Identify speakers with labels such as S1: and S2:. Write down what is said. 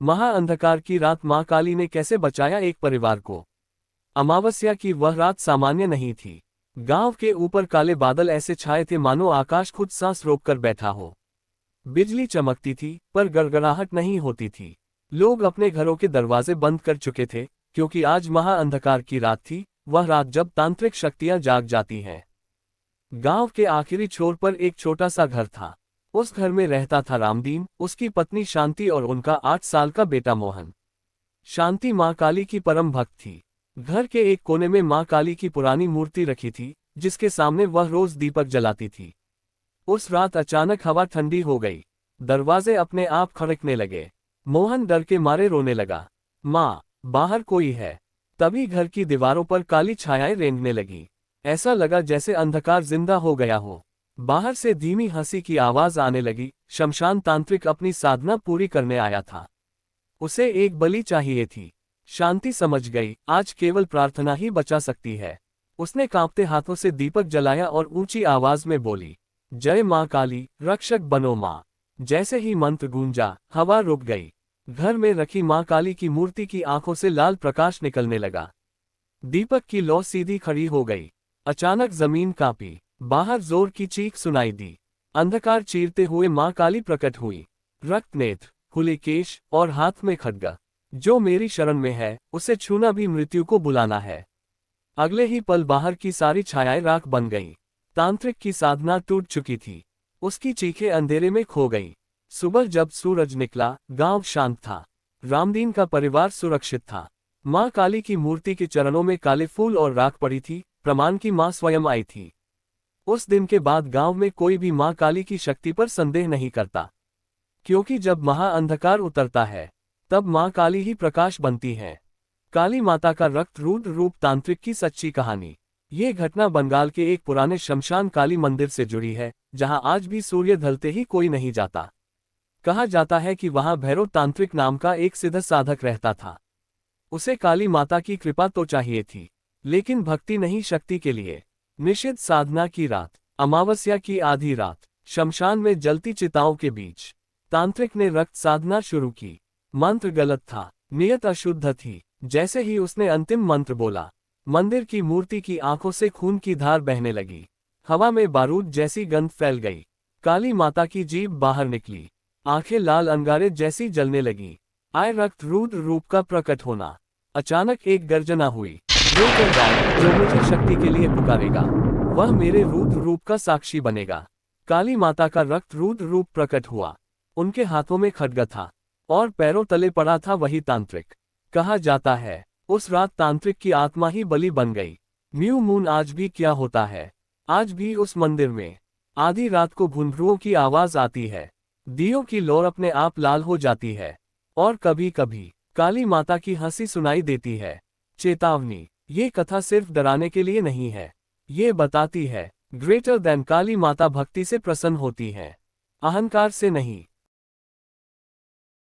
S1: महाअंधकार की रात मां काली ने कैसे बचाया एक परिवार को। अमावस्या की वह रात सामान्य नहीं थी। गांव के ऊपर काले बादल ऐसे छाए थे मानो आकाश खुद सांस रोककर बैठा हो। बिजली चमकती थी पर गड़गड़ाहट नहीं होती थी। लोग अपने घरों के दरवाजे बंद कर चुके थे, क्योंकि आज महाअंधकार की रात थी, वह रात जब तांत्रिक शक्तियां जाग जाती हैं। गांव के आखिरी छोर पर एक छोटा सा घर था। उस घर में रहता था रामदीन, उसकी पत्नी शांति और उनका 8 साल का बेटा मोहन। शांति मां काली की परम भक्त थी। घर के एक कोने में मां काली की पुरानी मूर्ति रखी थी, जिसके सामने वह रोज दीपक जलाती थी। उस रात अचानक हवा ठंडी हो गई। दरवाजे अपने आप खड़कने लगे। मोहन डर के मारे रोने लगा। माँ, बाहर कोई है। तभी घर की दीवारों पर काली छायाएं रेंगने लगी। ऐसा लगा जैसे अंधकार जिंदा हो गया हो। बाहर से धीमी हंसी की आवाज आने लगी। शमशान तांत्रिक अपनी साधना पूरी करने आया था। उसे एक बलि चाहिए थी। शांति समझ गई, आज केवल प्रार्थना ही बचा सकती है। उसने कांपते हाथों से दीपक जलाया और ऊंची आवाज में बोली, जय मां काली, रक्षक बनो मां। जैसे ही मंत्र गूंजा, हवा रुक गई। घर में रखी मां काली की मूर्ति की आंखों से लाल प्रकाश निकलने लगा। दीपक की लौ सीधी खड़ी हो गई। अचानक जमीन कांपी। बाहर जोर की चीख सुनाई दी। अंधकार चीरते हुए मां काली प्रकट हुई। रक्त नेत्र, खुले केश और हाथ में खड्गा। जो मेरी शरण में है, उसे छूना भी मृत्यु को बुलाना है। अगले ही पल बाहर की सारी छायाएं राख बन गईं। तांत्रिक की साधना टूट चुकी थी। उसकी चीखें अंधेरे में खो गईं। सुबह जब सूरज निकला, गांव शांत था। रामदीन का परिवार सुरक्षित था। मां काली की मूर्ति के चरणों में काले फूल और राख पड़ी थी, प्रमाण की मां स्वयं आई थी। उस दिन के बाद गांव में कोई भी मां काली की शक्ति पर संदेह नहीं करता, क्योंकि जब महाअंधकार उतरता है, तब मां काली ही प्रकाश बनती है। काली माता का रक्त रुद्र रूप तांत्रिक की सच्ची कहानी। ये घटना बंगाल के एक पुराने शमशान काली मंदिर से जुड़ी है, जहां आज भी सूर्य ढलते ही कोई नहीं जाता। कहा जाता है कि वहां भैरव तांत्रिक नाम का एक सिद्ध साधक रहता था। उसे काली माता की कृपा तो चाहिए थी, लेकिन भक्ति नहीं शक्ति के लिए। निषिद्ध साधना की रात, अमावस्या की आधी रात, शमशान में जलती चिताओं के बीच तांत्रिक ने रक्त साधना शुरू की। मंत्र गलत था, नियत अशुद्ध थी। जैसे ही उसने अंतिम मंत्र बोला, मंदिर की मूर्ति की आंखों से खून की धार बहने लगी। हवा में बारूद जैसी गंध फैल गई। काली माता की जीभ बाहर निकली। आंखें लाल अंगारे जैसी जलने लगी। आए रक्त रुद्र रूप का प्रकट होना। अचानक एक गर्जना हुई, जो मुझे शक्ति के लिए पुकारेगा, वह मेरे रुद्र रूप का साक्षी बनेगा। काली माता का रक्त रुद्र रूप प्रकट हुआ। उनके हाथों में खड्ग था और पैरों तले पड़ा था वही तांत्रिक। कहा जाता है, उस रात तांत्रिक की आत्मा ही बलि बन गई। न्यू मून आज भी क्या होता है, आज भी उस मंदिर में आधी रात को घुंघरुओं की आवाज आती है। दियों की लौ अपने आप लाल हो जाती है और कभी कभी काली माता की हंसी सुनाई देती है। चेतावनी, ये कथा सिर्फ डराने के लिए नहीं है। ये बताती है, ग्रेटर देन काली माता भक्ति से प्रसन्न होती है, अहंकार से नहीं।